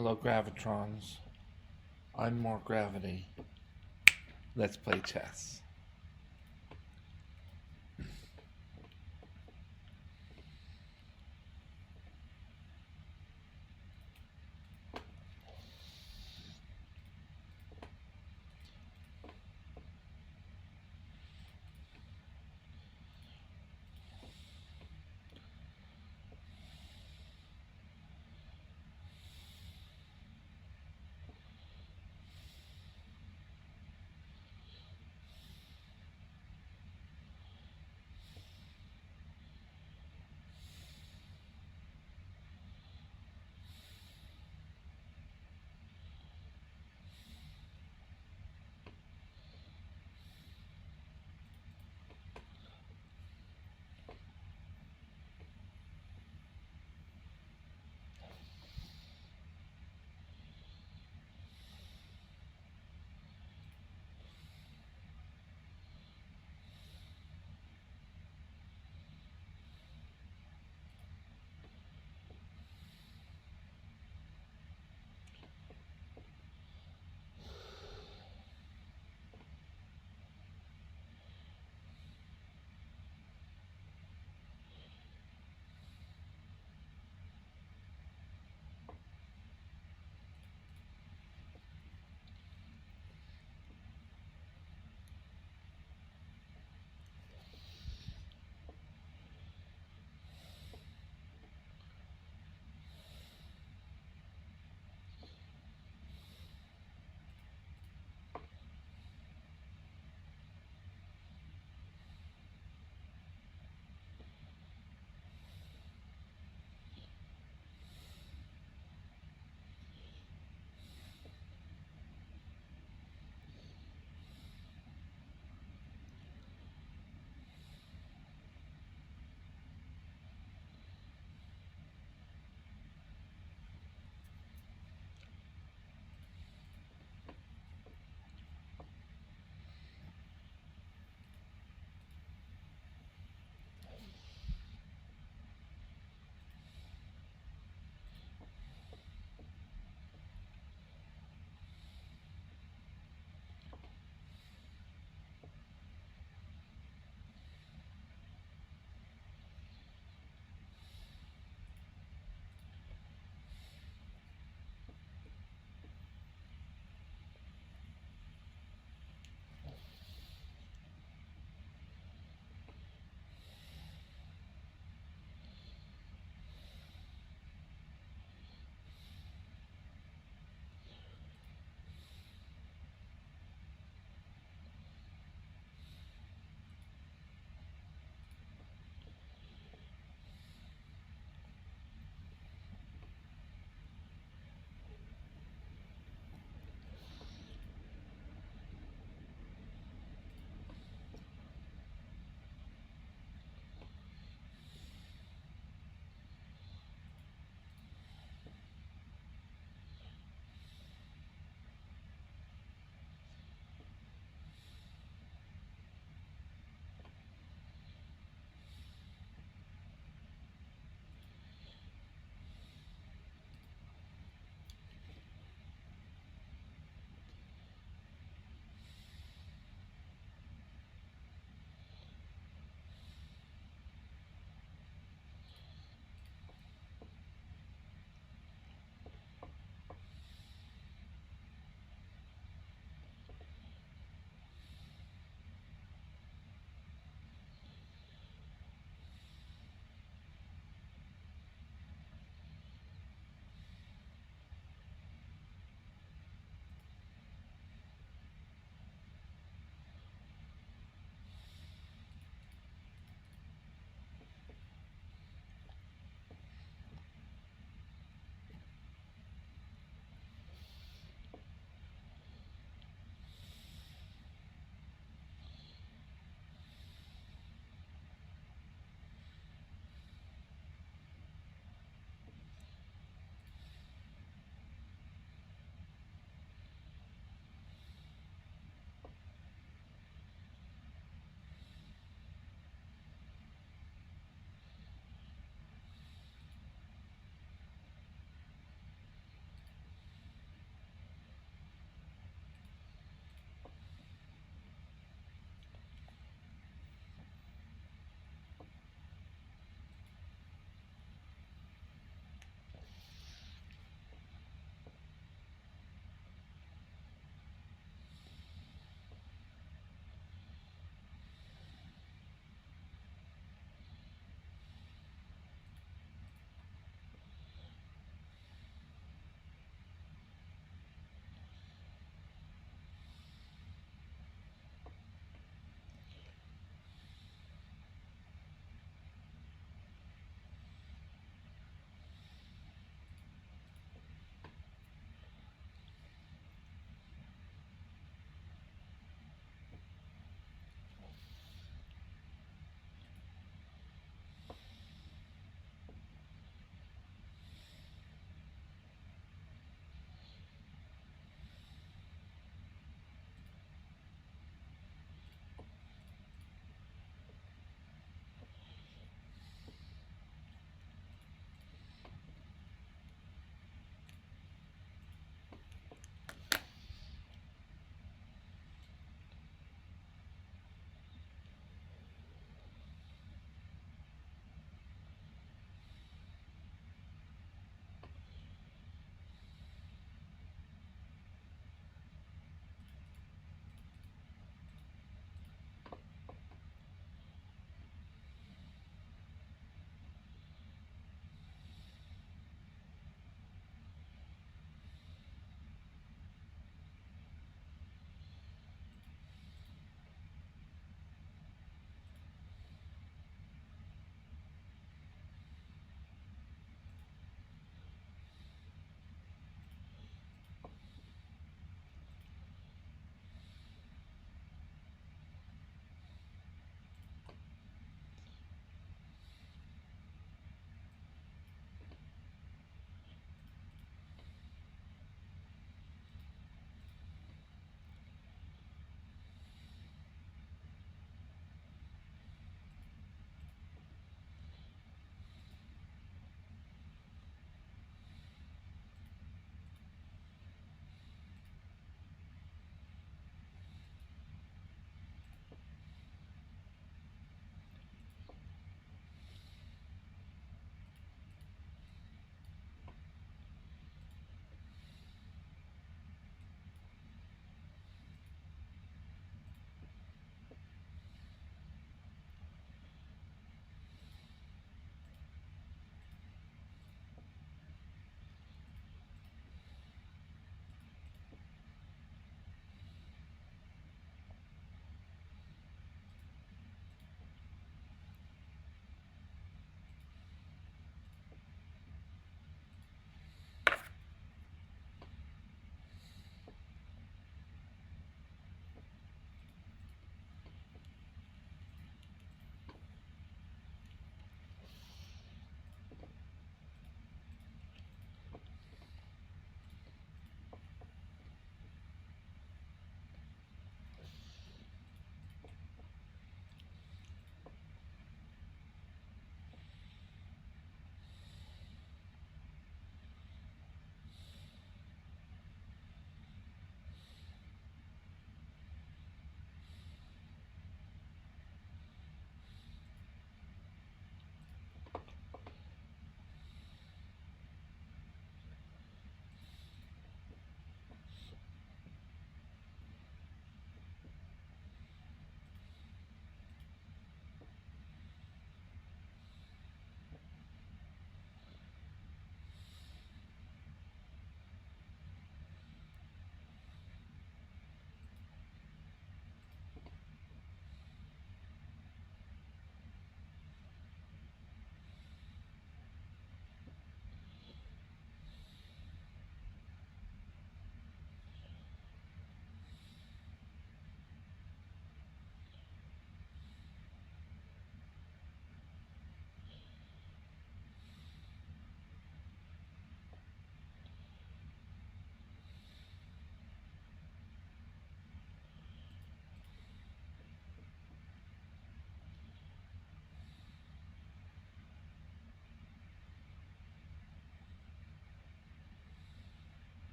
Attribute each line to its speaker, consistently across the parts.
Speaker 1: Hello, Gravitrons. I'm more gravity. Let's play chess.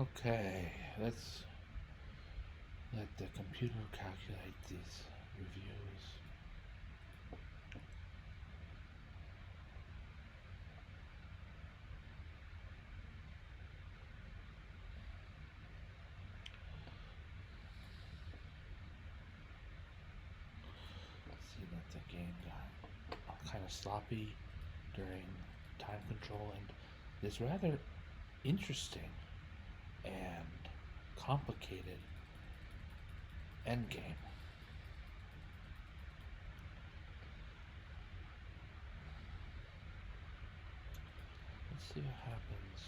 Speaker 1: Okay, let's let the computer calculate these reviews. See that the game got kind of sloppy during time control and this rather interesting and complicated endgame. Let's see what happens.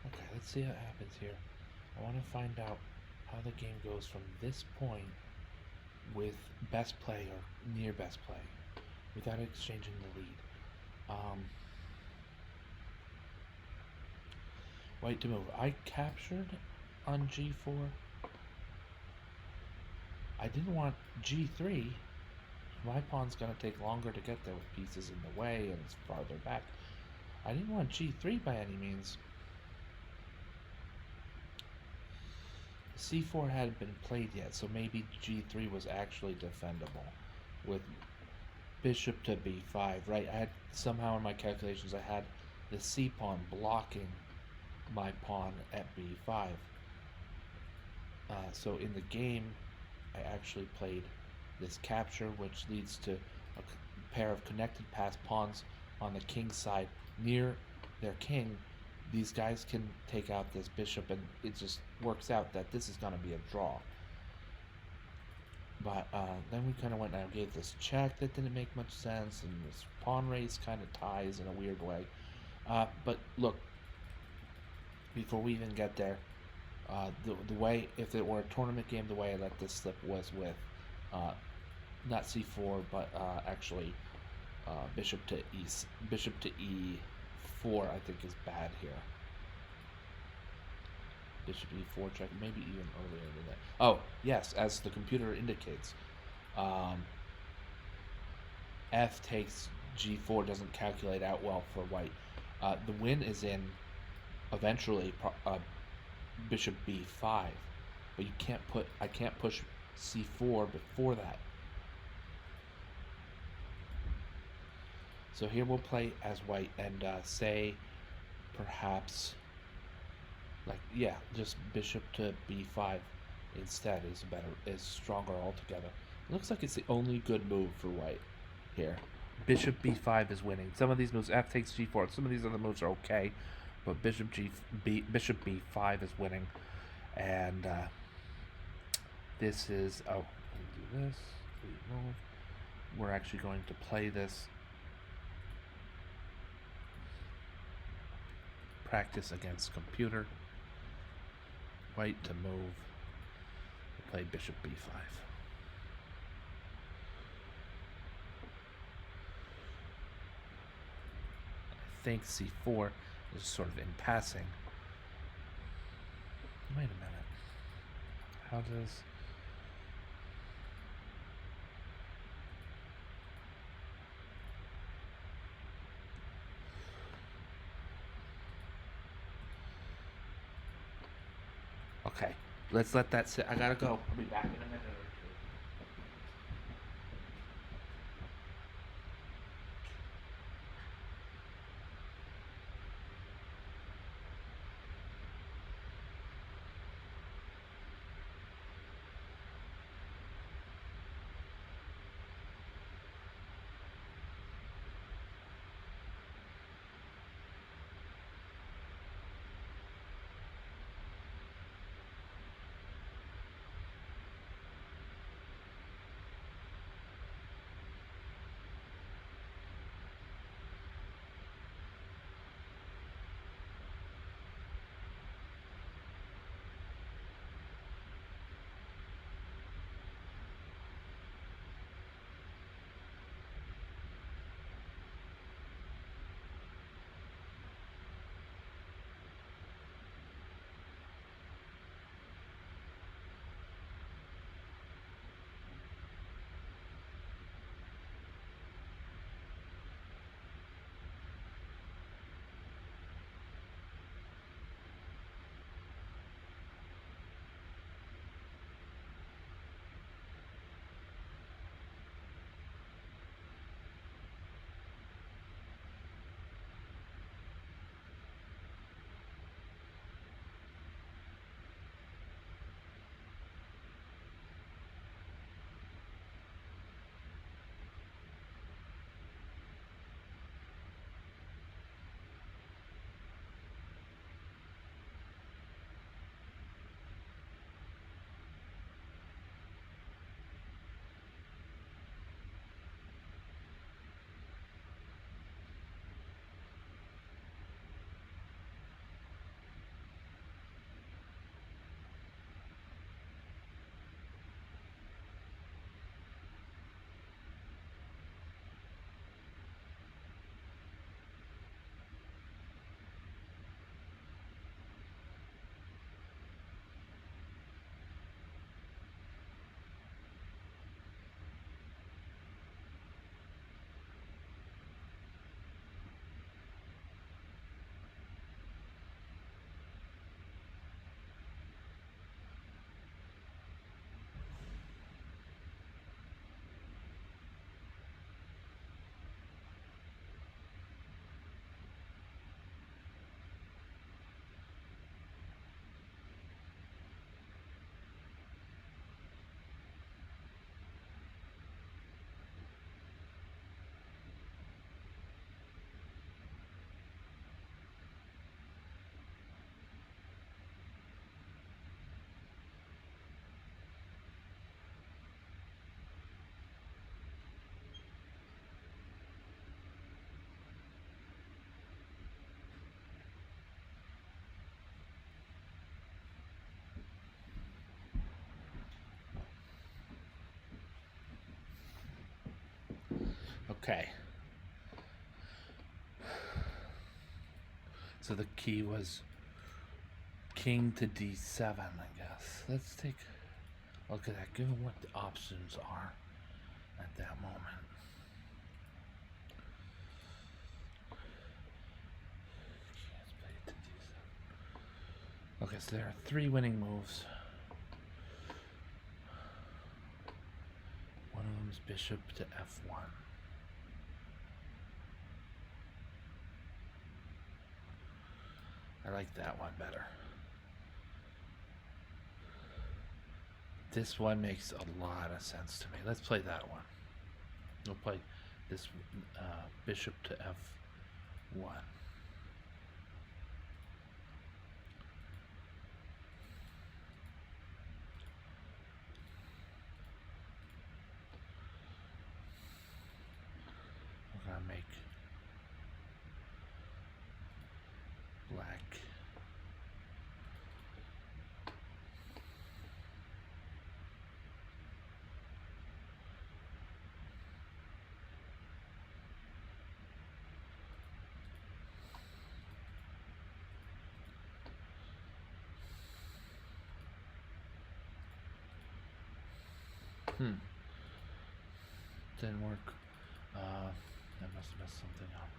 Speaker 1: Okay, let's see what happens here. I want to find out how the game goes from this point with best play or near best play without exchanging the lead. White to move. I captured on g4. I didn't want g3. My pawn's going to take longer to get there with pieces in the way and it's farther back. I didn't want g3 by any means. c4 hadn't been played yet, so maybe g3 was actually defendable with bishop to b5, right? I had somehow in my calculations I had the c pawn blocking my pawn at b5. So in the game, I actually played this capture, which leads to a pair of connected passed pawns on the king's side near their king. These guys can take out this bishop, and it just works out that this is going to be a draw. But then we kind of went and I gave this check that didn't make much sense, and this pawn race kind of ties in a weird way. But look, before we even get there, the way, if it were a tournament game, the way I let this slip was with not c4, but actually bishop to e4. I think is bad here. Bishop e4 check, maybe even earlier than that. Oh yes, as the computer indicates, f takes g4 doesn't calculate out well for white. The win is in eventually bishop b5, but you can't put, I can't push c4 before that. So here we'll play as white and say perhaps like, yeah, just bishop to b5 instead is stronger altogether. Looks like it's the only good move for white here. Bishop b5 is winning. Some of these moves, f takes g4. Some of these other moves are okay, but bishop b5 is winning. And this is, oh, we'll do this. Move. We're actually going to play this. Practice against computer. White to move. We'll play bishop b5. I think c4 is sort of in passing. Wait a minute. How does... Okay, let's let that sit. I gotta go. I'll be back in a minute or two. Okay. So the key was king to d7, I guess. Let's take a look at that, given what the options are at that moment. Okay, so there are 3 winning moves. One of them is bishop to f1. I like that one better. This one makes a lot of sense to me. Let's play that one. We'll play this bishop to f1. We're gonna make black didn't work. I must have messed something up.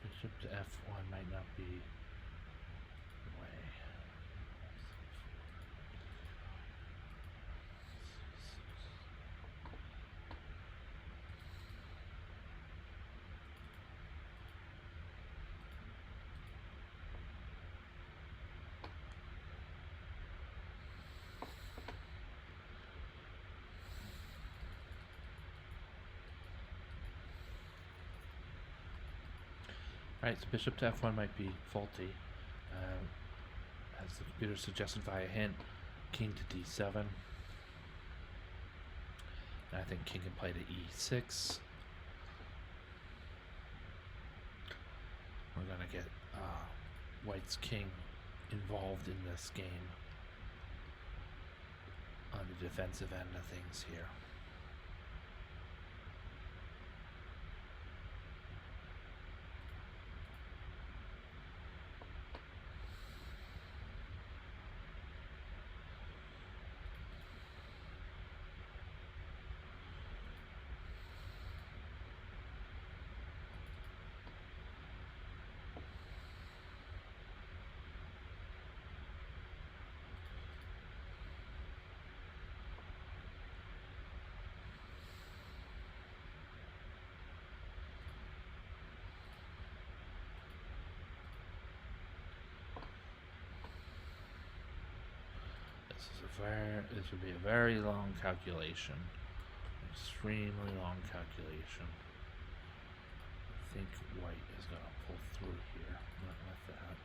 Speaker 1: Bishop to f1 might not be the way. Alright, so bishop to f1 might be faulty. As the computer suggested via hint, king to d7. And I think king can play to e6. We're going to get white's king involved in this game on the defensive end of things here. This would be a very long calculation. Extremely long calculation. I think white is going to pull through here. Not with that.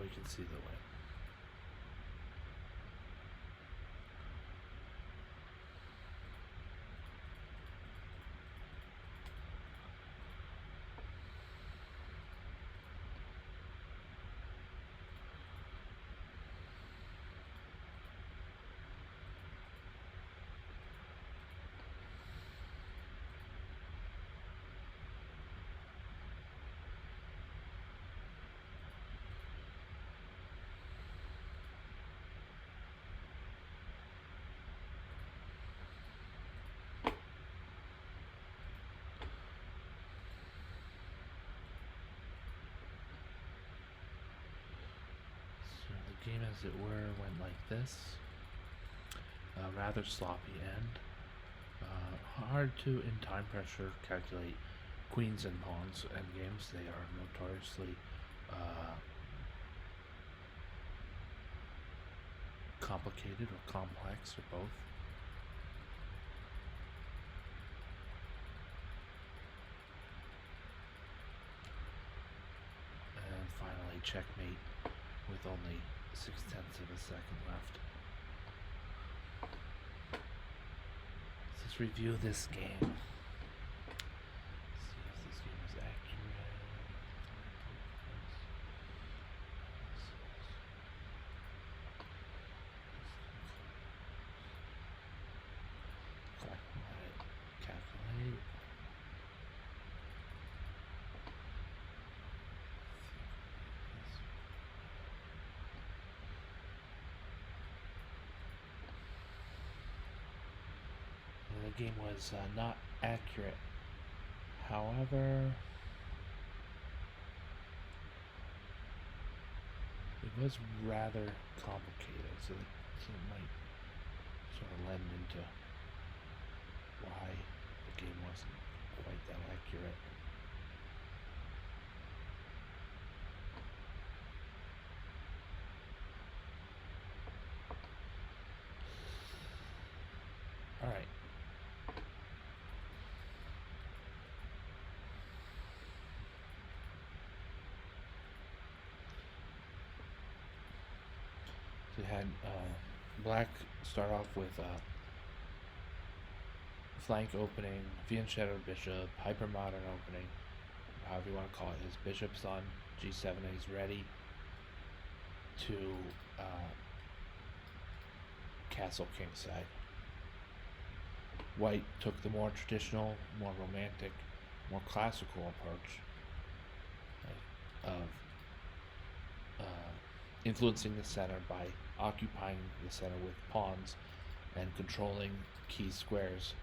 Speaker 1: We can see the win. game, as it were, went like this. A rather sloppy end. Hard to, in time pressure, calculate queens and pawns endgames. They are notoriously complicated or complex or both. And finally, checkmate with only 0.6 of a second left. Let's review this game. See if this game is accurate. Calculate. The game was not accurate. However, it was rather complicated, so it might sort of lend into why the game wasn't quite that accurate. Alright. So we had black start off with flank opening, Fiend Shadow Bishop, hyper modern opening, however you want to call it. His bishop's on g7 and he's ready to castle kingside. White took the more traditional, more romantic, more classical approach of influencing the center by occupying the center with pawns and controlling key squares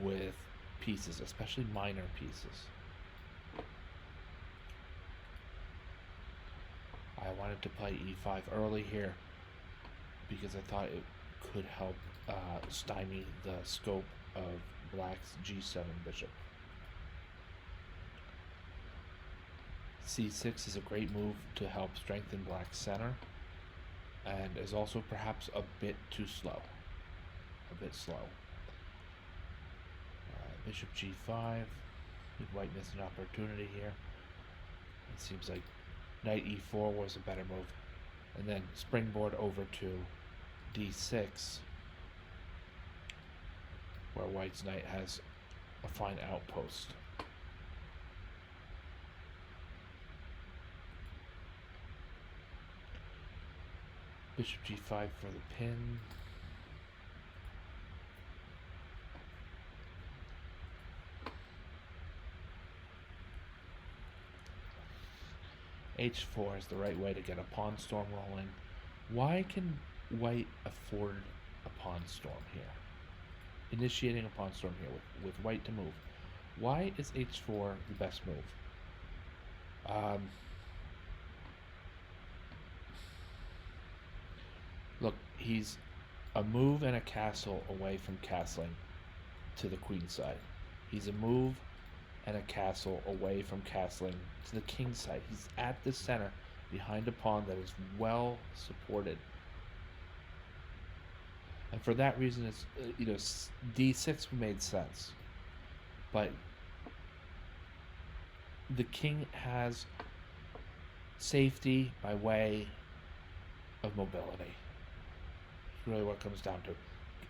Speaker 1: with pieces, especially minor pieces. I wanted to play e5 early here because I thought it could help stymie the scope of black's g7 bishop. c6 is a great move to help strengthen black's center, and is also perhaps a bit too slow. Bishop g5. Did white miss an opportunity here? It seems like knight e4 was a better move. And then springboard over to d6, where white's knight has a fine outpost. Bishop g5 for the pin. h4 is the right way to get a pawn storm rolling. Why can white afford a pawn storm here? Initiating a pawn storm here with white to move. Why is h4 the best move? Look, he's a move and a castle away from castling to the queen side. He's a move and a castle away from castling to the king side. He's at the center behind a pawn that is well supported. And for that reason, it's d6 made sense. But the king has safety by way of mobility. It's really what it comes down to.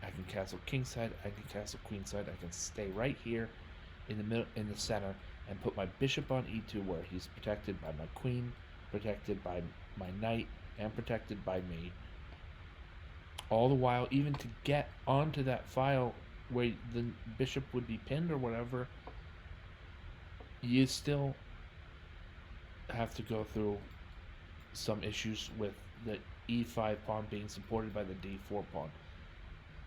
Speaker 1: I can castle kingside, I can castle queenside, I can stay right here in the middle, in the center, and put my bishop on e2, where he's protected by my queen, protected by my knight, and protected by me. All the while, even to get onto that file where the bishop would be pinned or whatever, you still have to go through some issues with the e5 pawn being supported by the d4 pawn.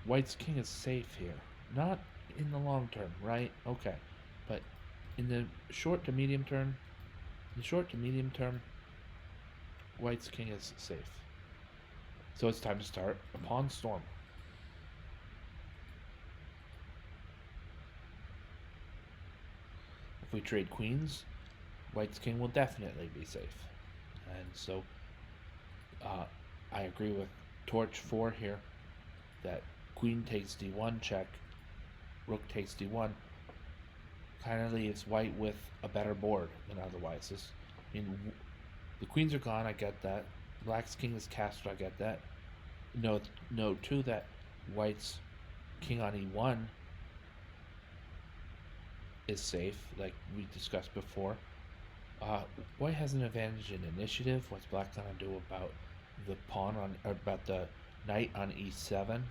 Speaker 1: White's king is safe here. Not in the long term, right? Okay. But in the short to medium term, White's king is safe. So it's time to start a pawn storm. If we trade queens, White's king will definitely be safe. And so uh, I agree with Torch 4 here that queen takes d1 check, rook takes d1 kind of leaves White with a better board than otherwise. I mean, the queens are gone, I get that. Black's king is castled, I get that. Note too that White's king on e1 is safe, like we discussed before. White has an advantage in initiative. What's Black gonna do about the about the knight on e7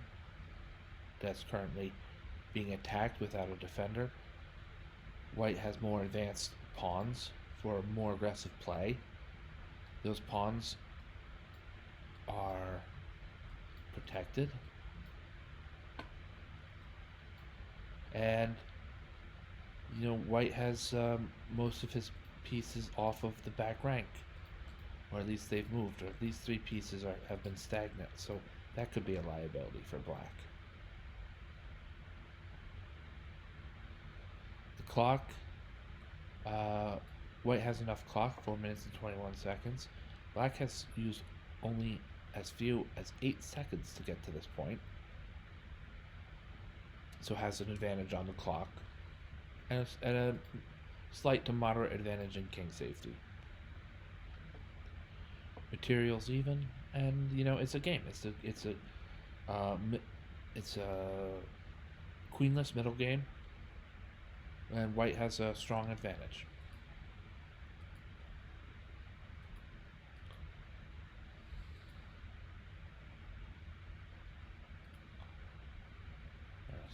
Speaker 1: that's currently being attacked without a defender? White has more advanced pawns for more aggressive play. Those pawns are protected. And, White has most of his pieces off of the back rank. Or at least they've moved, or at least 3 pieces have been stagnant. So that could be a liability for Black. The clock. White has enough clock, 4 minutes and 21 seconds. Black has used only as few as 8 seconds to get to this point. So has an advantage on the clock. And a slight to moderate advantage in king safety. Materials even, and it's a game. It's a queenless middle game, and White has a strong advantage.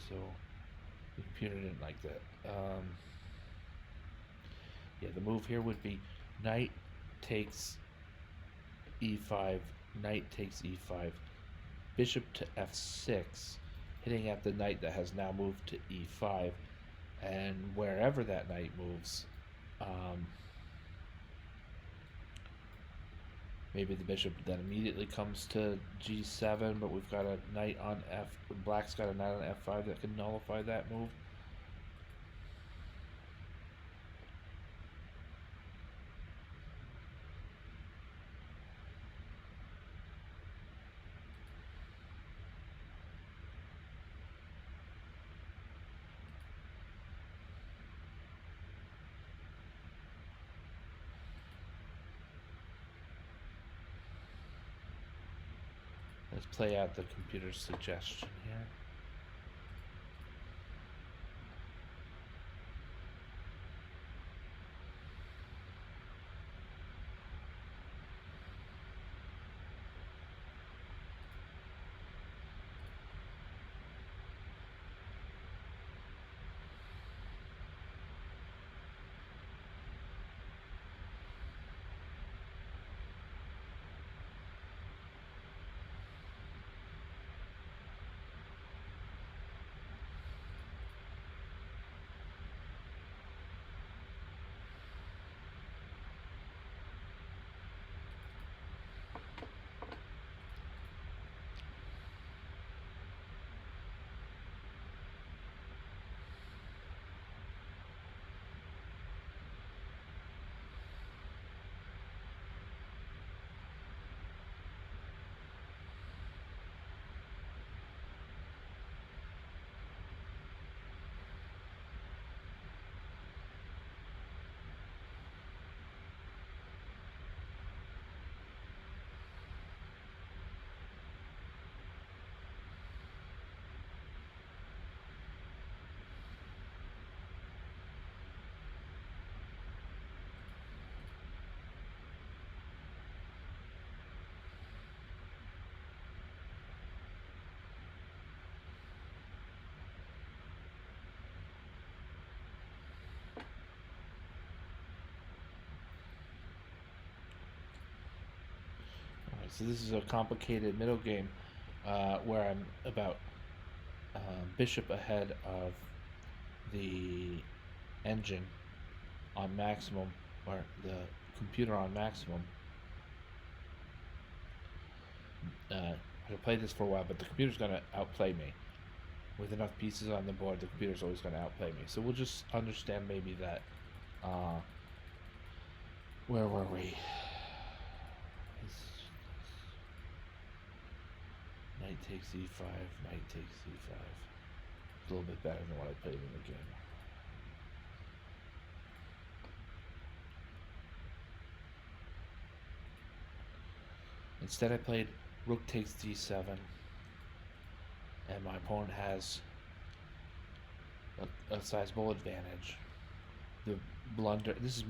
Speaker 1: So the computer didn't like that. Yeah, the move here would be knight takes e5, knight takes e5, bishop to f6, hitting at the knight that has now moved to e5, and wherever that knight moves, maybe the bishop then immediately comes to g7, but we've got a knight on Black's got a knight on f5 that can nullify that move. Let's play out the computer's suggestion here. So this is a complicated middle game where I'm about bishop ahead of the engine on maximum, or the computer on maximum. I can play this for a while, but the computer's gonna outplay me. With enough pieces on the board, the computer's always gonna outplay me. So we'll just understand maybe that. Uh, where were we? Knight takes e5, knight takes e5. It's a little bit better than what I played in the game. Instead I played rook takes d7, and my opponent has a sizable advantage. The blunder, this is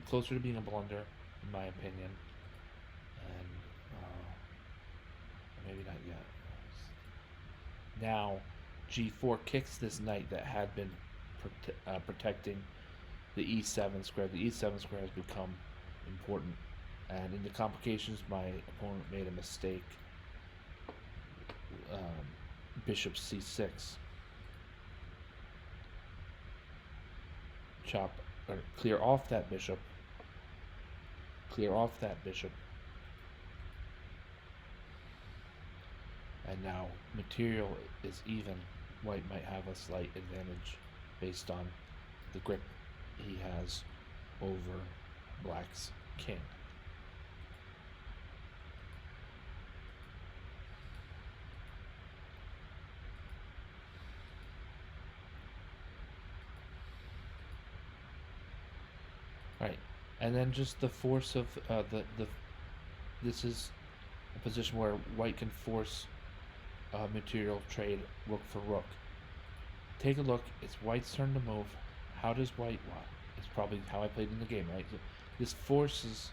Speaker 1: closer to being a blunder, in my opinion, and maybe not yet. Now, g4 kicks this knight that had been protecting the e7 square. The e7 square has become important, and in the complications, my opponent made a mistake. Bishop c6. Chop or clear off that bishop. Clear off that bishop. And now material is even. White might have a slight advantage based on the grip he has over black's king. Right, and then just the force of this is a position where white can force material trade rook for rook. Take a look. It's white's turn to move. How does white? Well, it's probably how I played in the game, right? So this forces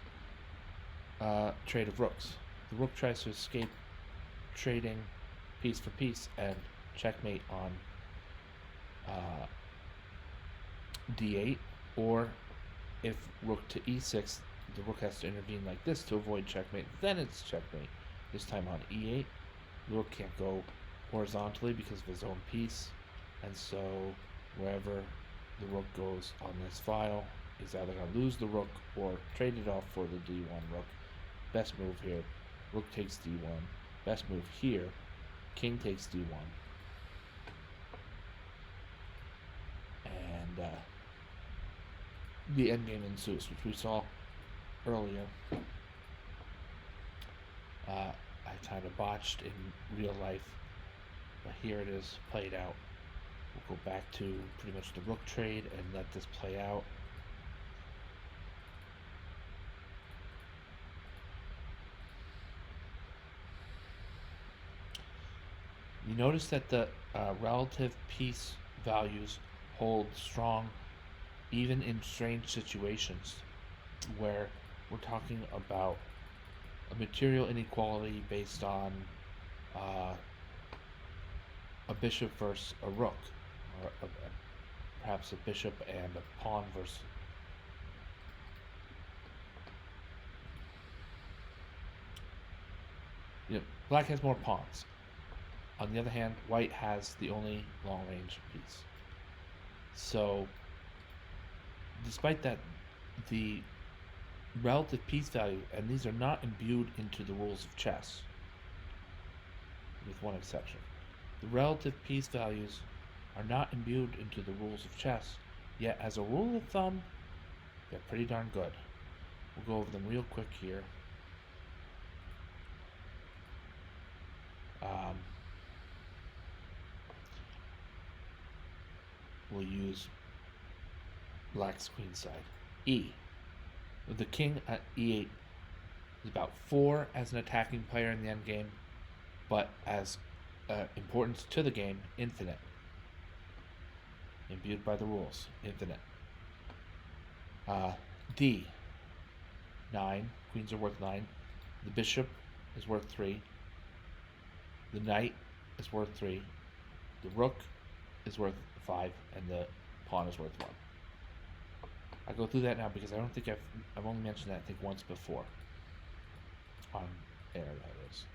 Speaker 1: trade of rooks. The rook tries to escape trading piece for piece and checkmate on d8, or if rook to e6, the rook has to intervene like this to avoid checkmate. Then it's checkmate. This time on e8, the rook can't go horizontally because of his own piece, and so wherever the rook goes on this file is either going to lose the rook or trade it off for the d1 rook. Best move here, rook takes d1. Best move here, king takes d1. And the endgame ensues, which we saw earlier. I kind of botched in real life, but here it is played out. We'll go back to pretty much the rook trade and let this play out. You notice that the relative piece values hold strong even in strange situations where we're talking about a material inequality based on a bishop versus a rook, or perhaps a bishop and a pawn versus. Black has more pawns. On the other hand, white has the only long-range piece. So, despite that, the relative piece value, and these are not imbued into the rules of chess, with one exception. The relative piece values are not imbued into the rules of chess, yet as a rule of thumb, they're pretty darn good. We'll go over them real quick here. We'll use black's queen side. E. The king at e8 is about 4 as an attacking player in the endgame, but as importance to the game, infinite. Imbued by the rules, infinite. D. 9. Queens are worth 9. The bishop is worth 3. The knight is worth 3. The rook is worth 5, and the pawn is worth 1. I'll go through that now because I don't think I've only mentioned that I think once before. On air, that is.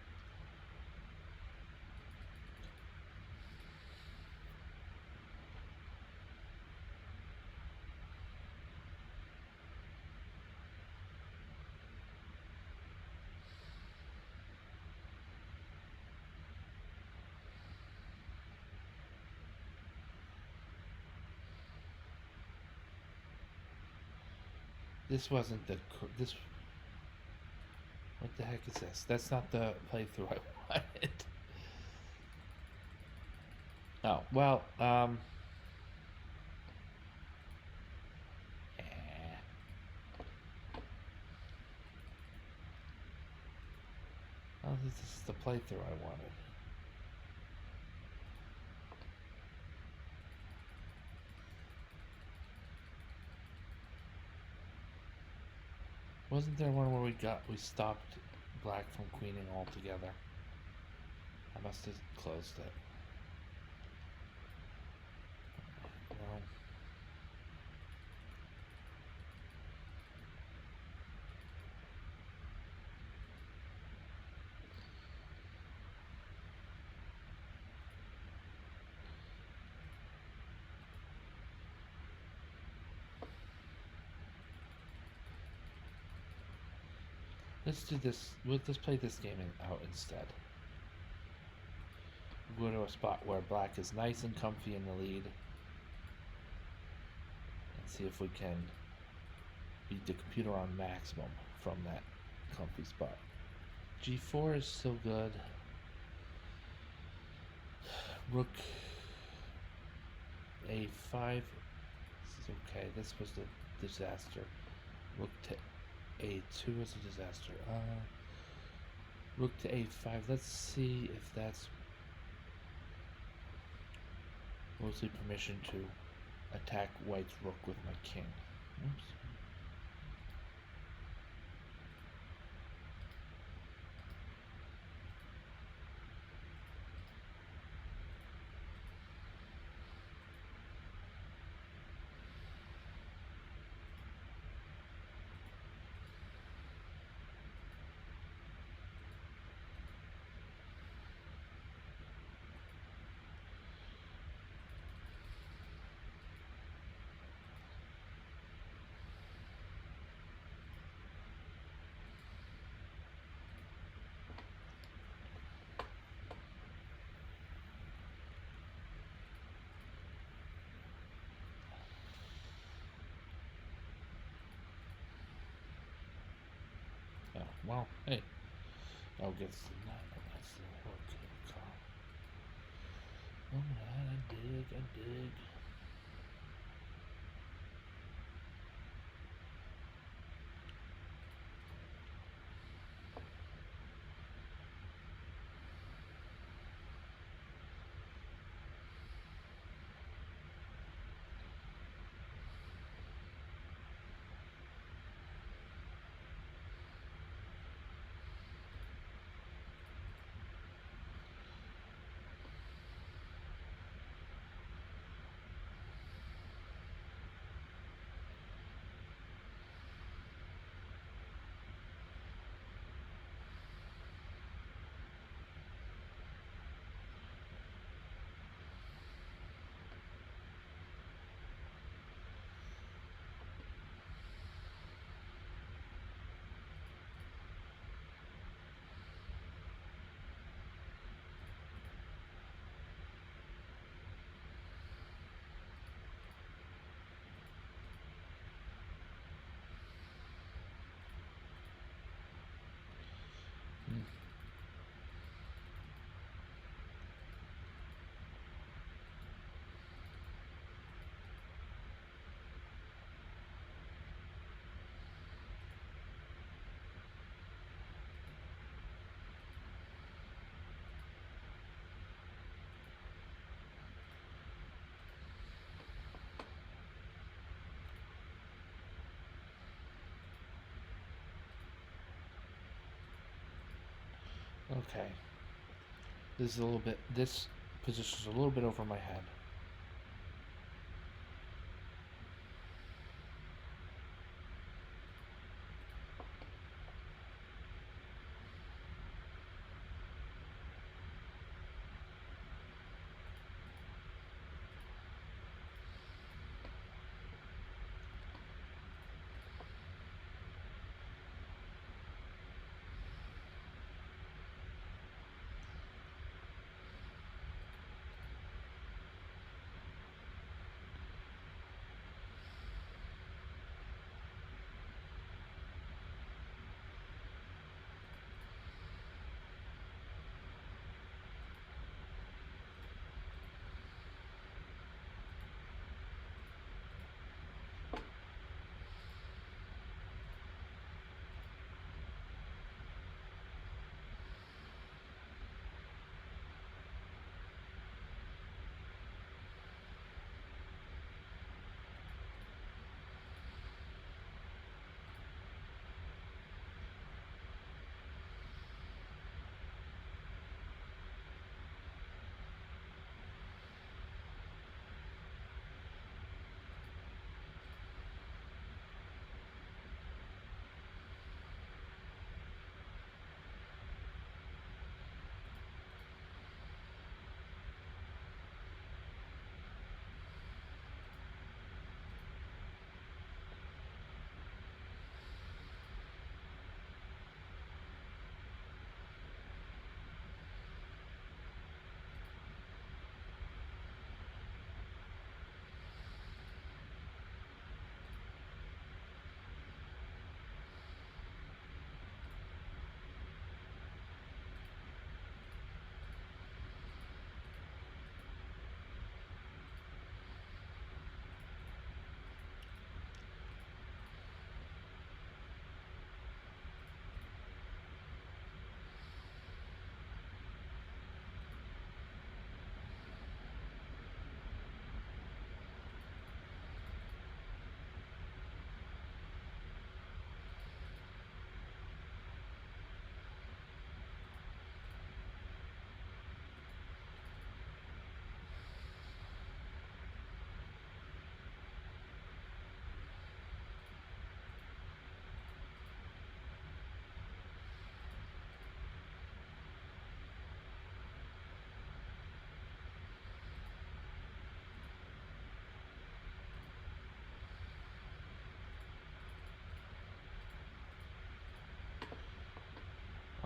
Speaker 1: This wasn't the this. What the heck is this? That's not the playthrough I wanted. Oh well. Eh. Oh, this is the playthrough I wanted. Wasn't there one where we stopped Black from queening altogether? I must have closed it. Well, let's do this. Let's play this game out instead. Go to a spot where Black is nice and comfy in the lead, and see if we can beat the computer on maximum from that comfy spot. G4 is still good. Rook A5. This is okay. This was the disaster. Rook to A2 was a disaster. Rook to A5. Let's see if that's mostly permission to attack White's rook with my king. Oops. Oh, well, hey. I'll get some. That's the rook. Alright, I dig. Hmm. Okay. This is a little bit. This position's a little bit over my head.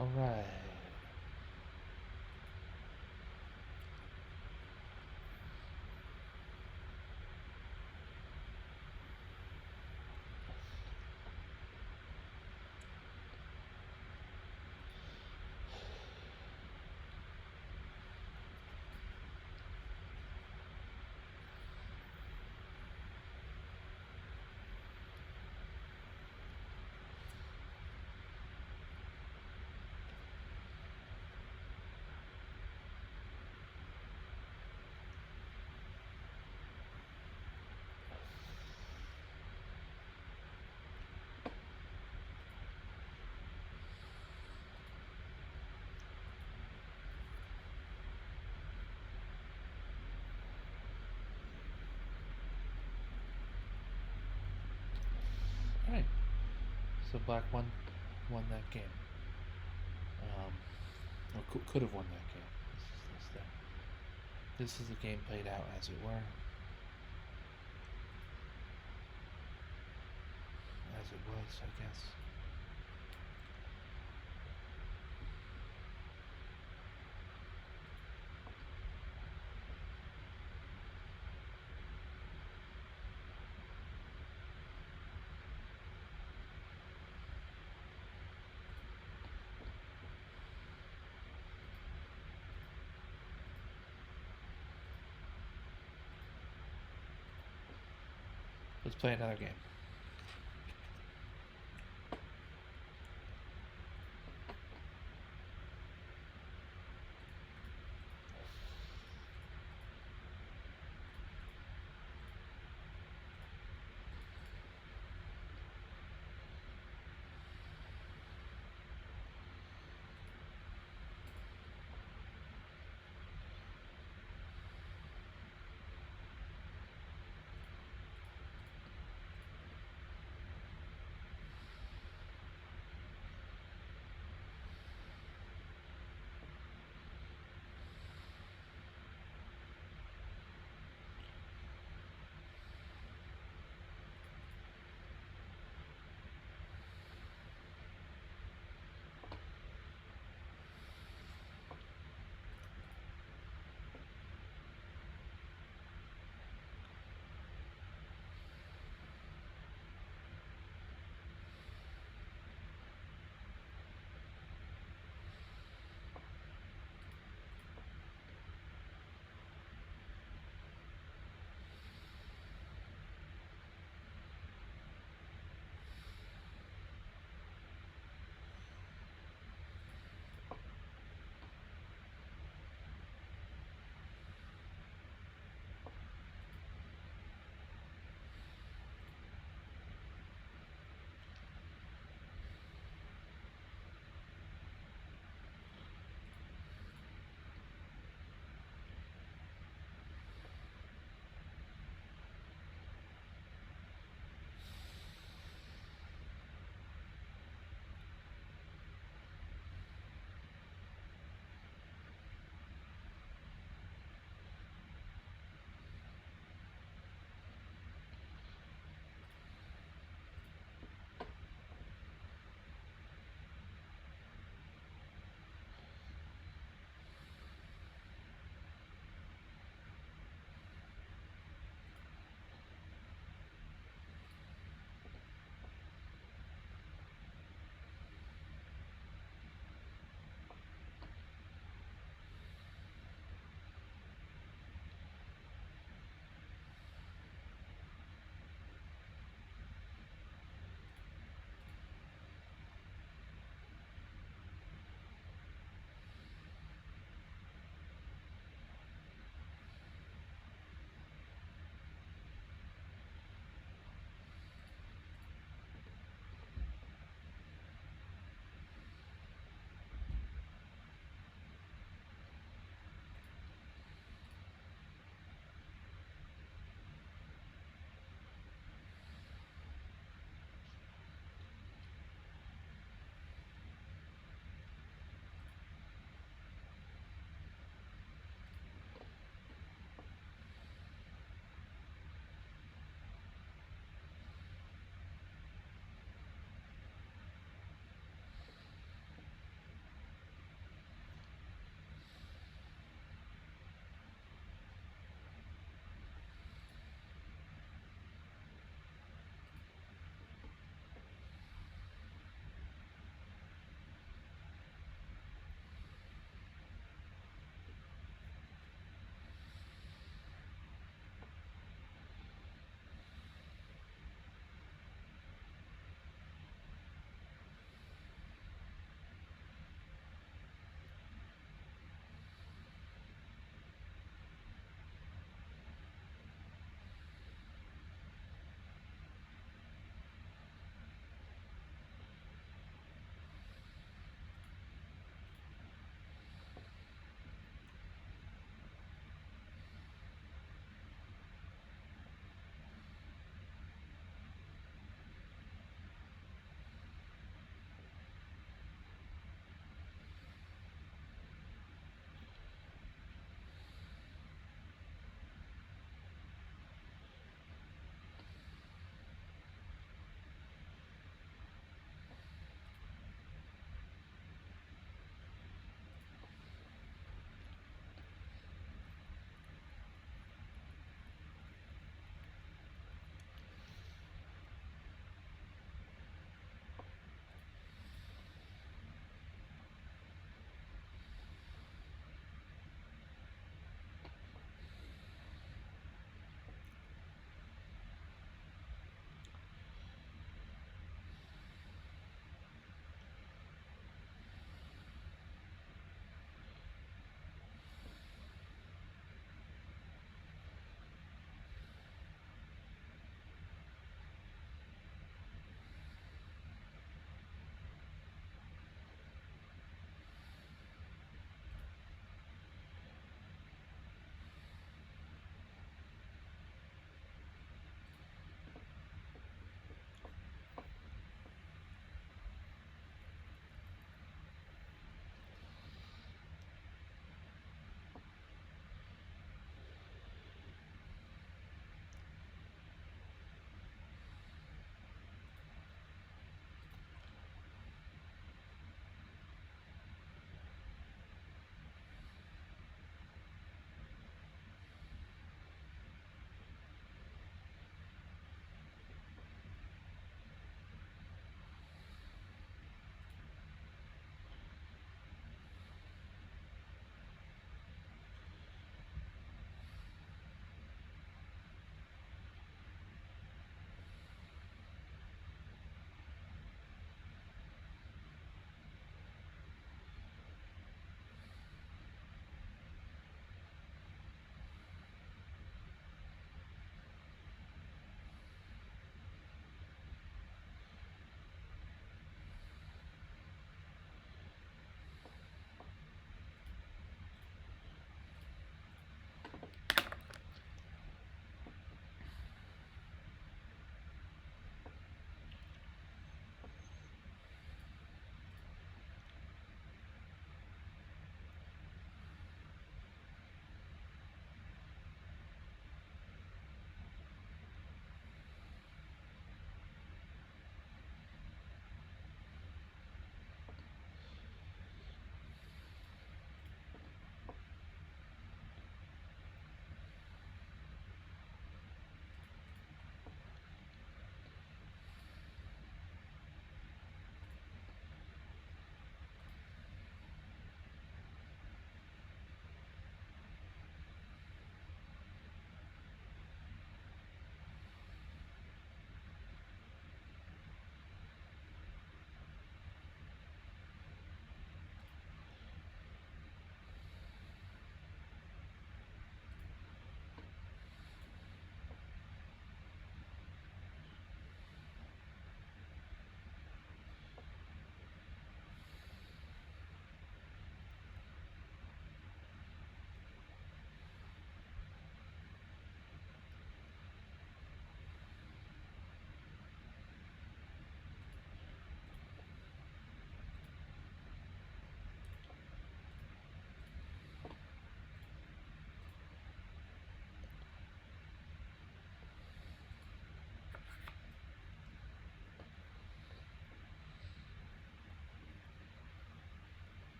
Speaker 1: All right. All right. So black won that game. Um, or could have won that game. This is the game played out as it were, as it was, I guess. Let's play another game.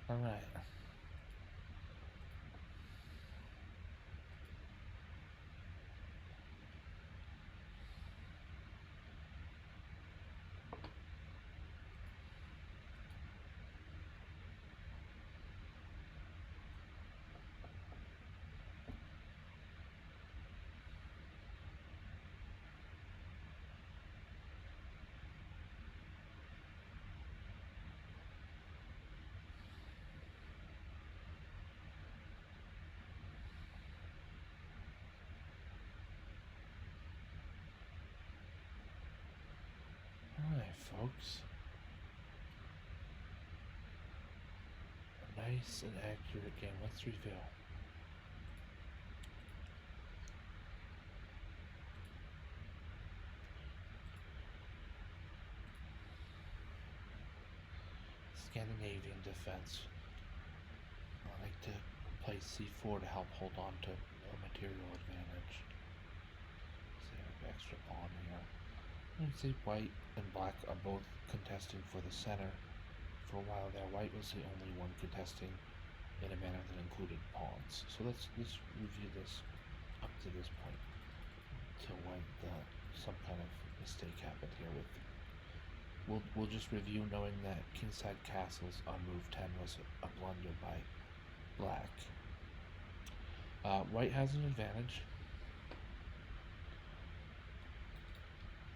Speaker 1: Alright. Alright, folks. A nice and accurate game. Let's reveal. Scandinavian defense. I like to play c4 to help hold on to a material advantage. So I have extra pawn here. I'd say white and black are both contesting for the center. For a while there, white was the only one contesting in a manner that included pawns. So let's review this up to this point, till when some kind of mistake happened here with. We'll just review knowing that kingside castles on move 10 was a blunder by black. White has an advantage.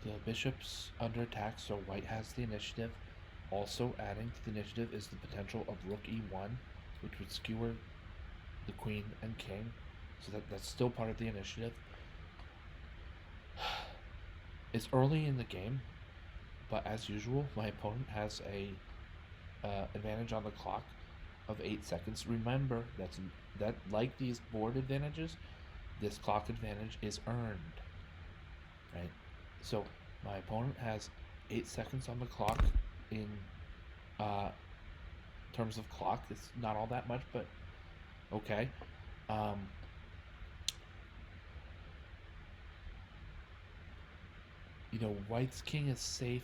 Speaker 1: The bishop's under attack, so white has the initiative. Also adding to the initiative is the potential of rook e1, which would skewer the queen and king. So that's still part of the initiative. It's early in the game, but as usual, my opponent has a advantage on the clock of 8 seconds. Remember that like these board advantages, this clock advantage is earned, right? So my opponent has 8 seconds on the clock in terms of clock. It's not all that much, but okay. You know, white's king is safe,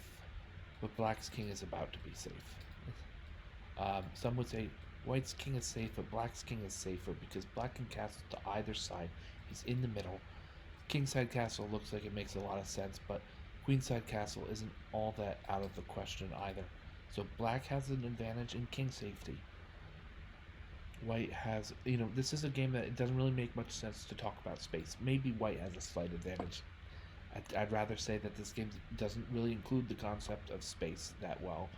Speaker 1: but black's king is about to be safe. Some would say white's king is safe, but black's king is safer because black can castle to either side. He's in the middle. Kingside castle looks like it makes a lot of sense, but queenside castle isn't all that out of the question either. So black has an advantage in king safety. White has, this is a game that it doesn't really make much sense to talk about space. Maybe white has a slight advantage. I'd rather say that this game doesn't really include the concept of space that well.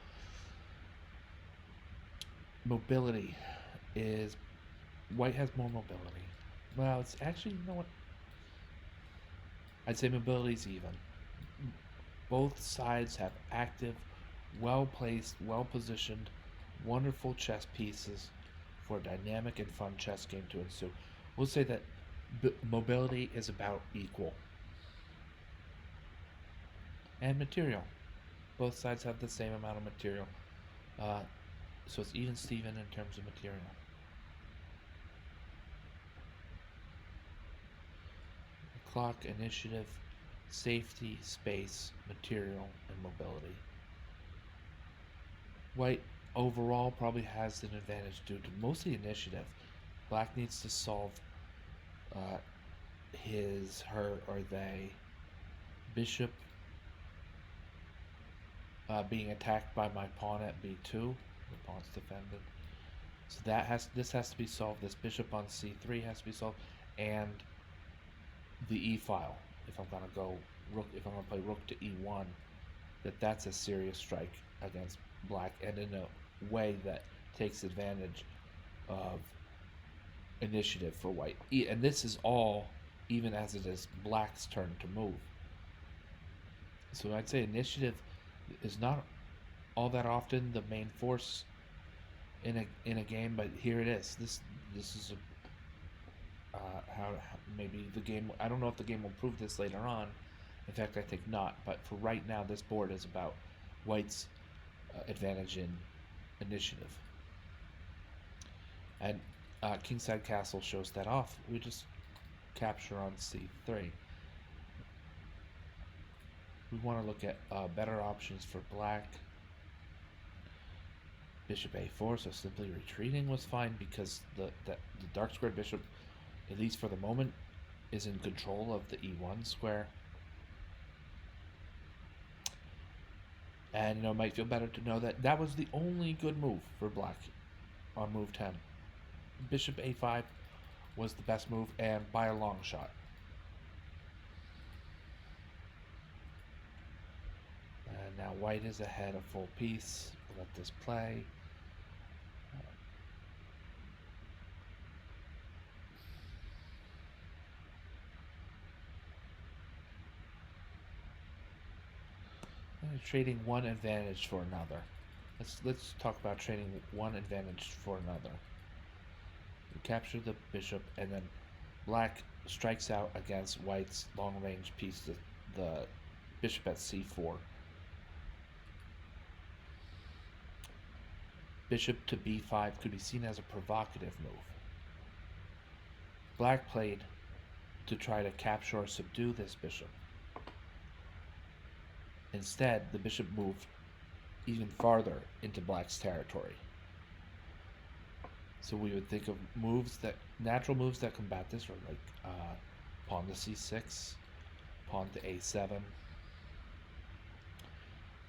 Speaker 1: Mobility is, white has more mobility. Well, it's actually, you know what? I'd say mobility is even. Both sides have active, well-placed, well-positioned, wonderful chess pieces for a dynamic and fun chess game to ensue. We'll say that mobility is about equal. And material. Both sides have the same amount of material. So it's even Steven in terms of material. Clock, initiative, safety, space, material, and mobility. White overall probably has an advantage due to mostly initiative. Black needs to solve his, her, or they bishop being attacked by my pawn at b2. The pawn's defended. So this has to be solved. This bishop on c3 has to be solved, and the e file. If I'm gonna go rook, if I'm gonna play rook to e1, that's a serious strike against black, and in a way that takes advantage of initiative for white. And this is all even as it is black's turn to move. So I'd say initiative is not all that often the main force in a game, but here it is. This is how maybe the game. I don't know if the game will prove this later on. In fact, I think not. But for right now, this board is about white's advantage in initiative. And kingside castle shows that off. We just capture on c3. We want to look at better options for black. Bishop a4, so simply retreating was fine because the dark squared bishop, at least for the moment, is in control of the e1 square. And it might feel better to know that that was the only good move for black on move 10. Bishop a5 was the best move, and by a long shot. And now white is ahead a full piece. We'll let this play. Trading one advantage for another. Let's talk about trading one advantage for another. We capture the bishop, and then black strikes out against white's long-range piece, the bishop at c4. Bishop to b5 could be seen as a provocative move. Black played to try to capture or subdue this bishop. Instead, the bishop moved even farther into black's territory. So we would think of natural moves that combat this, or like pawn to c6, pawn to a7.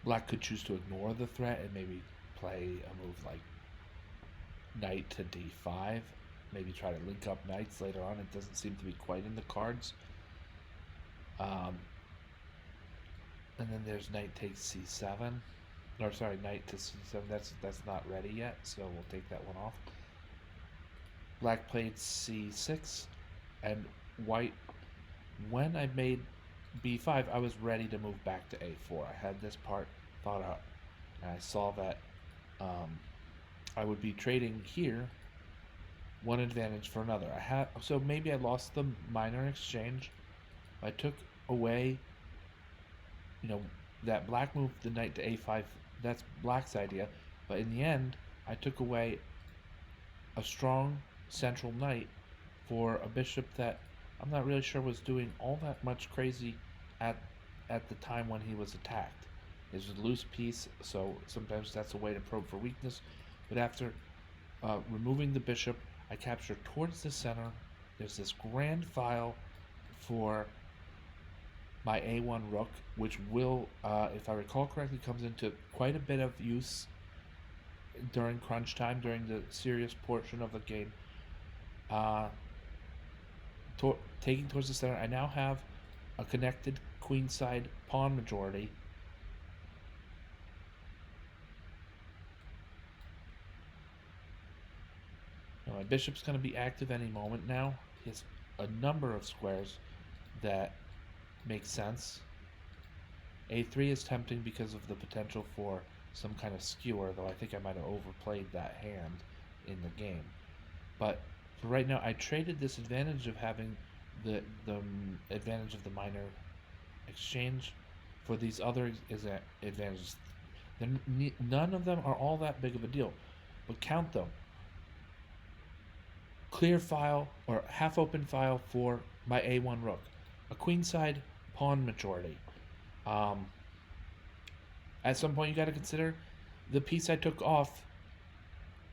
Speaker 1: Black could choose to ignore the threat and maybe play a move like knight to d5. Maybe try to link up knights later on. It doesn't seem to be quite in the cards. And then there's knight takes c7. Or sorry, knight to c7. That's not ready yet, so we'll take that one off. Black played c6, and white, when I made b5, I was ready to move back to a4. I had this part thought out, and I saw that I would be trading here one advantage for another. So maybe I lost the minor exchange. I took away, that black moved the knight to a5. That's black's idea, but in the end, I took away a strong central knight for a bishop that I'm not really sure was doing all that much crazy at the time when he was attacked. It was a loose piece, so sometimes that's a way to probe for weakness. But after removing the bishop, I capture towards the center. There's this grand file for my a1 rook, which will, if I recall correctly, comes into quite a bit of use during crunch time, during the serious portion of the game. Taking towards the center, I now have a connected queenside pawn majority. Now my bishop's going to be active any moment now. He has a number of squares that make sense. A3 is tempting because of the potential for some kind of skewer, though I think I might have overplayed that hand in the game. But for right now, I traded this advantage of having the advantage of the minor exchange for these other advantages. None of them are all that big of a deal, but count them. Clear file or half open file for my a1 rook, a queenside pawn majority. At some point, you got to consider the piece I took off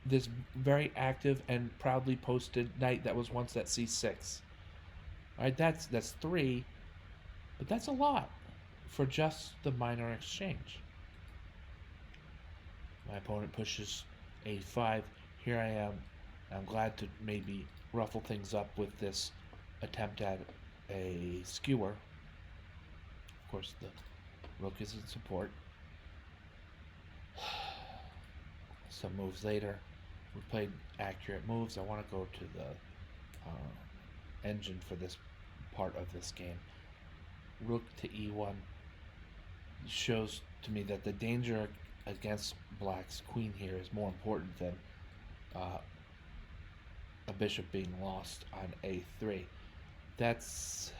Speaker 1: this very active and proudly posted knight that was once at c6. All right, that's 3, but that's a lot for just the minor exchange. My opponent pushes a5. Here I am. I'm glad to maybe ruffle things up with this attempt at a skewer. Of course, the rook is in support. Some moves later, we played accurate moves. I want to go to the engine for this part of this game. Rook to e1 shows to me that the danger against black's queen here is more important than a bishop being lost on a3. That's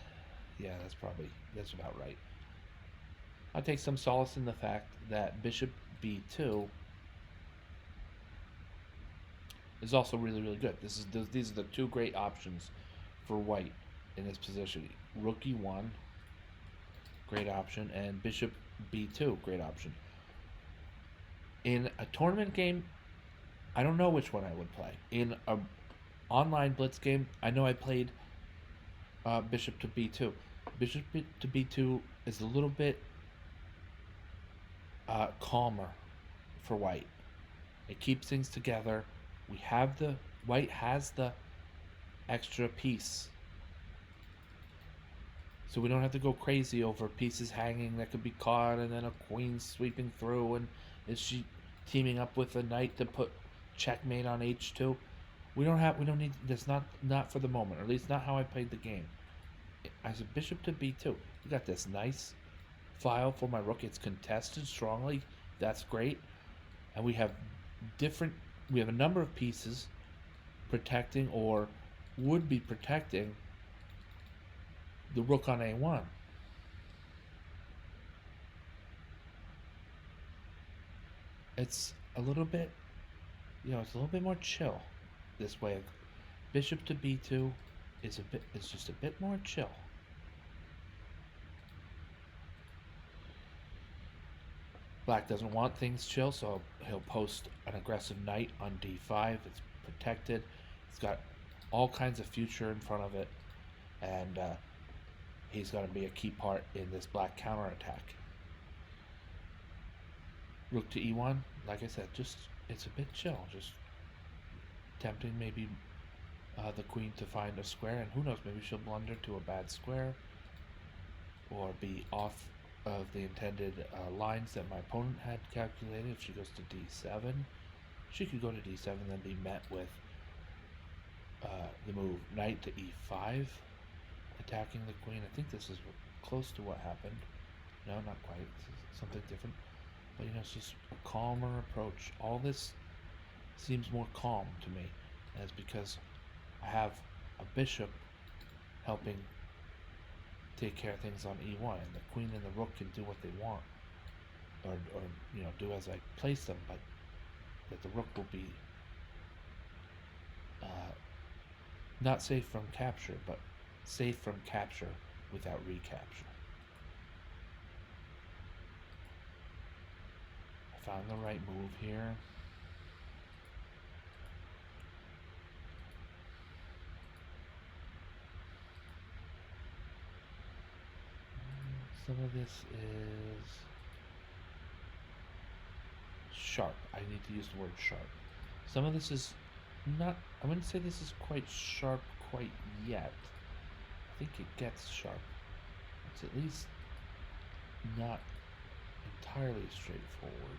Speaker 1: about right. I take some solace in the fact that bishop b2 is also really, really good. These are the two great options for white in this position. Rook e1, great option, and bishop b2, great option. In a tournament game, I don't know which one I would play. In a online blitz game, I know I played bishop to b2. Bishop to b2 is a little bit calmer for white. It keeps things together. We have the white has the extra piece, so we don't have to go crazy over pieces hanging that could be caught, and then a queen sweeping through, and is she teaming up with a knight to put checkmate on h2? We don't need. That's not for the moment, or at least not how I played the game. As a bishop to b2, you got this nice file for my rook. It's contested strongly. That's great. And different we have a number of pieces protecting or would be protecting the rook on a1. It's a little bit, it's a little bit more chill this way. Bishop to b2 is just a bit more chill. Black doesn't want things chill, so he'll post an aggressive knight on d5. It's protected. It's got all kinds of future in front of it, and he's going to be a key part in this black counterattack. Rook to e1, like I said, it's a bit chill. Just tempting maybe the queen to find a square, and who knows, maybe she'll blunder to a bad square or be off of the intended lines that my opponent had calculated. If she goes to d7, she could go to d7 and then be met with the move knight to e5, attacking the queen. I think this is close to what happened. No, not quite. It's something different. But it's just a calmer approach. All this seems more calm to me, and it's because I have a bishop helping take care of things on e1, and the queen and the rook can do what they want, or do as I place them, but that the rook will be not safe from capture, but safe from capture without recapture. I found the right move here. Some of this is sharp. I need to use the word sharp. Some of this is not, I wouldn't say this is quite sharp quite yet. I think it gets sharp. It's at least not entirely straightforward.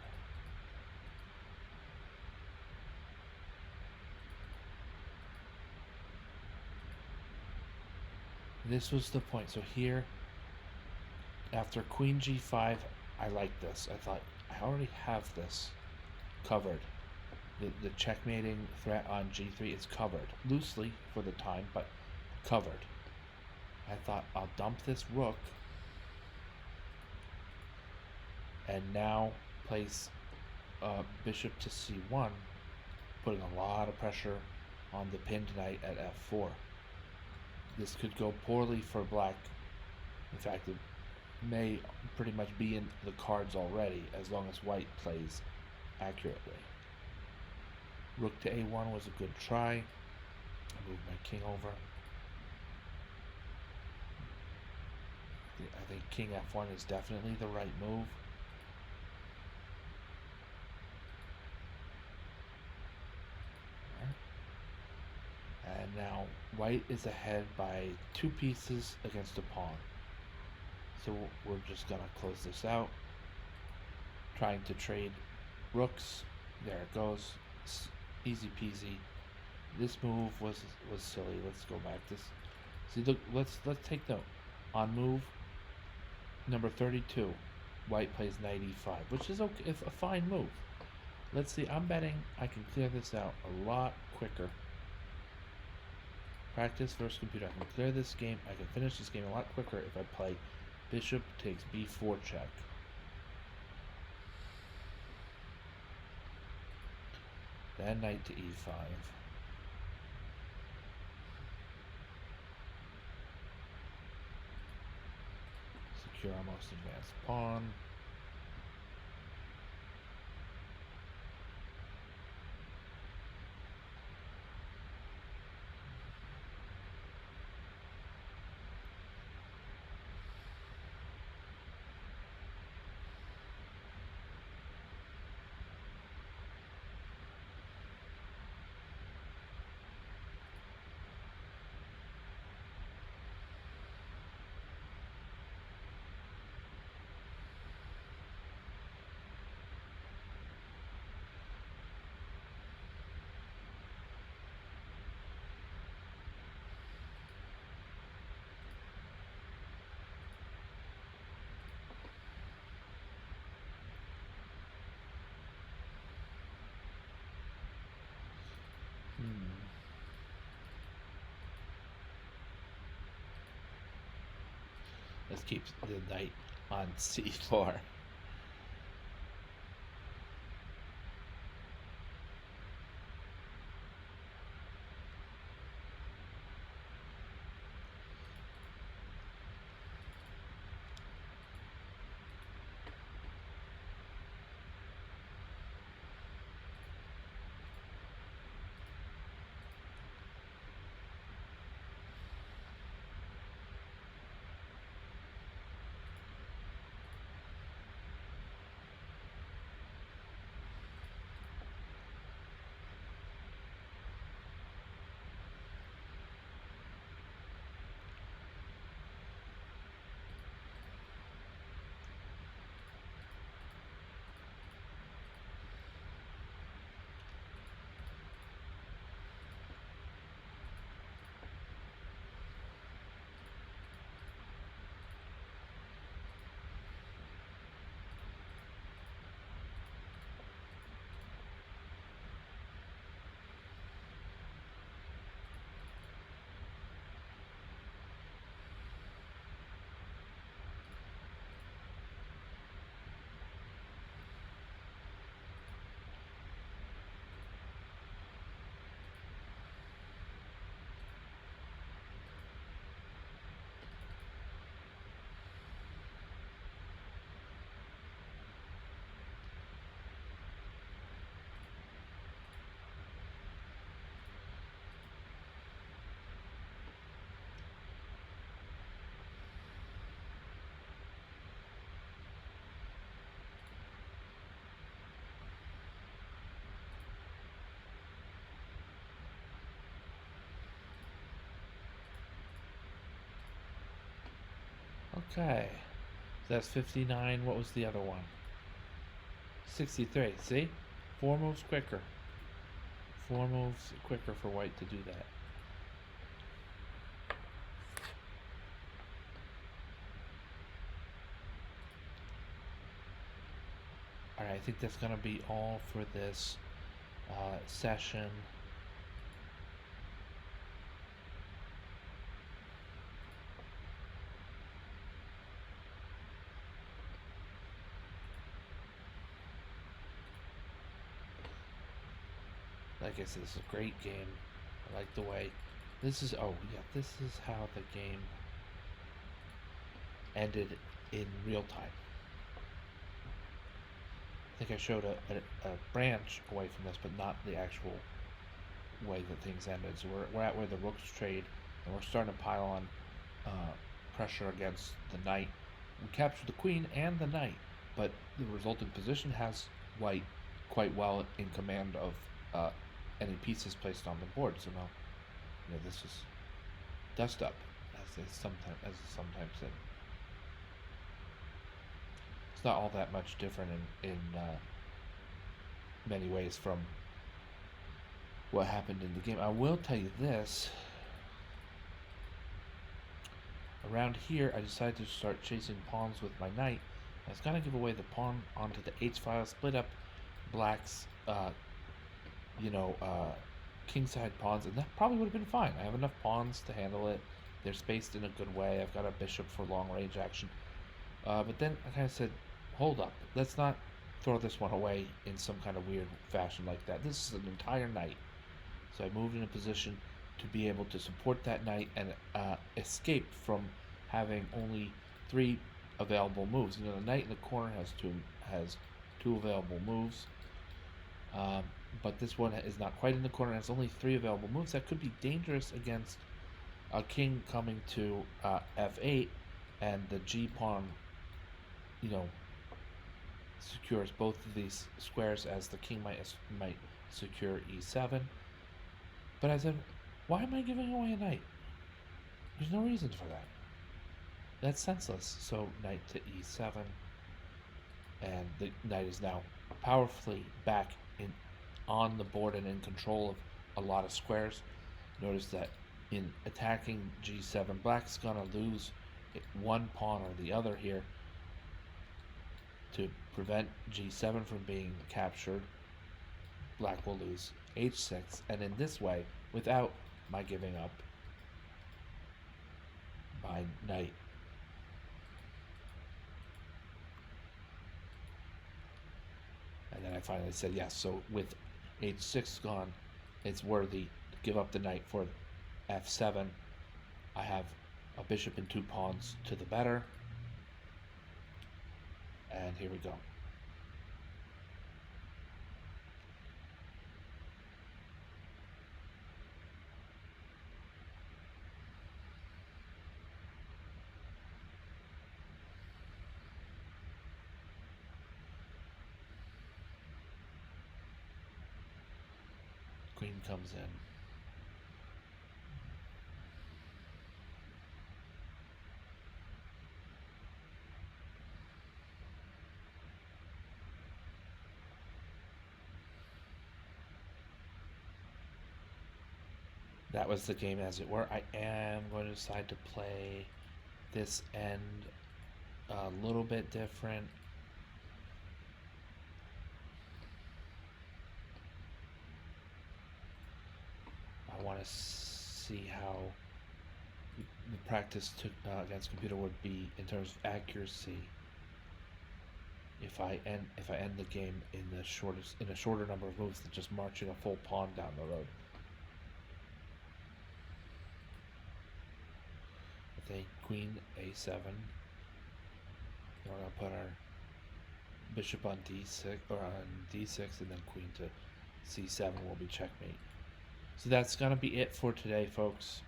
Speaker 1: This was the point. So here, after queen g5, I like this. I thought, I already have this covered. The checkmating threat on g3 is covered. Loosely for the time, but covered. I thought, I'll dump this rook and now place bishop to c1, putting a lot of pressure on the pinned knight at f4. This could go poorly for black. In fact, it may pretty much be in the cards already, as long as white plays accurately. Rook to a1 was a good try. I moved my king over. I think king f1 is definitely the right move. And now white is ahead by 2 pieces against a pawn. So we're just gonna close this out. Trying to trade rooks. There it goes. It's easy peasy. This move was silly. Let's go back. Look, let's take note. On move number 32, white plays knight e5, which is okay, it's a fine move. Let's see. I'm betting I can clear this out a lot quicker. Practice versus computer. I can clear this game. I can finish this game a lot quicker if I play bishop takes b4 check. Then knight to e5. Secure our most advanced pawn. Let's keep the knight on c4. Okay. That's 59. What was the other one? 63. See? 4 moves quicker. 4 moves quicker for white to do that. Alright, I think that's going to be all for this session. Like I said, this is a great game. I like the way this is. Oh yeah, this is how the game ended in real time. I think I showed a branch away from this, but not the actual way that things ended. So we're at where the rooks trade, and we're starting to pile on pressure against the knight. We captured the queen and the knight, but the resulting position has white quite well in command of any pieces placed on the board. So now, this is dust up, as it's sometimes said. It's not all that much different in many ways from what happened in the game. I will tell you this. Around here, I decided to start chasing pawns with my knight. I was going to give away the pawn onto the h-file, split up black's, kingside pawns, and that probably would have been fine. I have enough pawns to handle it. They're spaced in a good way. I've got a bishop for long range action. But then I kind of said, hold up, let's not throw this one away in some kind of weird fashion like that. This is an entire knight. So I moved in a position to be able to support that knight and escape from having only 3 available moves. The knight in the corner has two available moves, but this one is not quite in the corner. It has only 3 available moves. That could be dangerous against a king coming to f8, and the g pawn, secures both of these squares, as the king might secure e7. But I said, why am I giving away a knight? There's no reason for that. That's senseless. So knight to e7, and the knight is now powerfully back on the board and in control of a lot of squares. Notice that in attacking g7, black's gonna lose one pawn or the other here to prevent g7 from being captured. Black will lose h6, and in this way, without my giving up my knight, finally said yes. So with h6 gone, it's worthy to give up the knight for f7. I have a bishop and 2 pawns to the better. And here we go. Queen comes in. That was the game as it were. I am going to decide to play this end a little bit different. I want to see how the practice against computer would be in terms of accuracy if I end the game in a shorter number of moves than just marching a full pawn down the road. I think queen a7. We're gonna put our bishop on d6 or on d6, and then queen to c7 will be checkmate. So that's gonna be it for today, folks.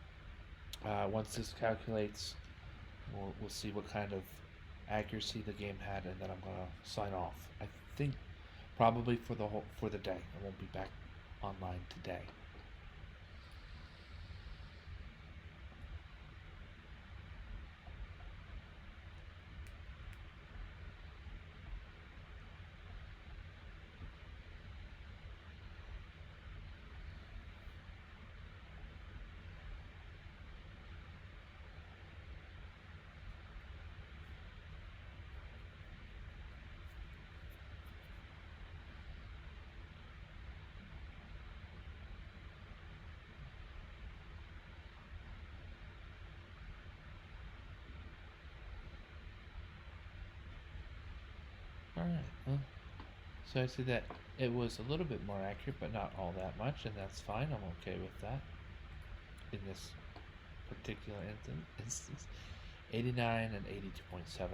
Speaker 1: Once this calculates, we'll see what kind of accuracy the game had, and then I'm gonna sign off. I think probably for the day. I won't be back online today. Alright, well, so I see that it was a little bit more accurate, but not all that much, and that's fine. I'm okay with that in this particular instance. 89 and 82.7,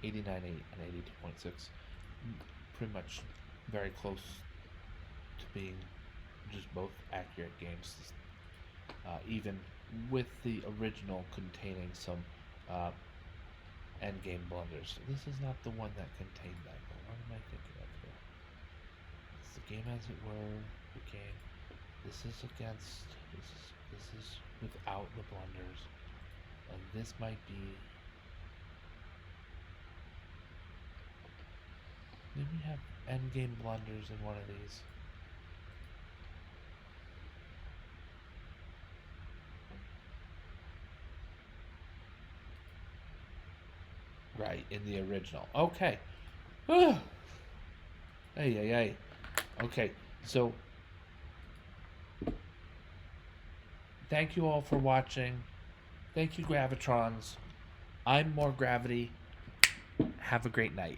Speaker 1: 89.8 and 82.6, pretty much very close to being just both accurate games, even with the original containing some endgame blunders. This is not the one that contained that, but what am I thinking of here? It's the game as it were, the game. This is without the blunders. And this might be, maybe we have endgame blunders in one of these. Right, in the original. Okay. Hey, hey, hey. Okay, so thank you all for watching. Thank you, Gravitrons. I'm More Gravity. Have a great night.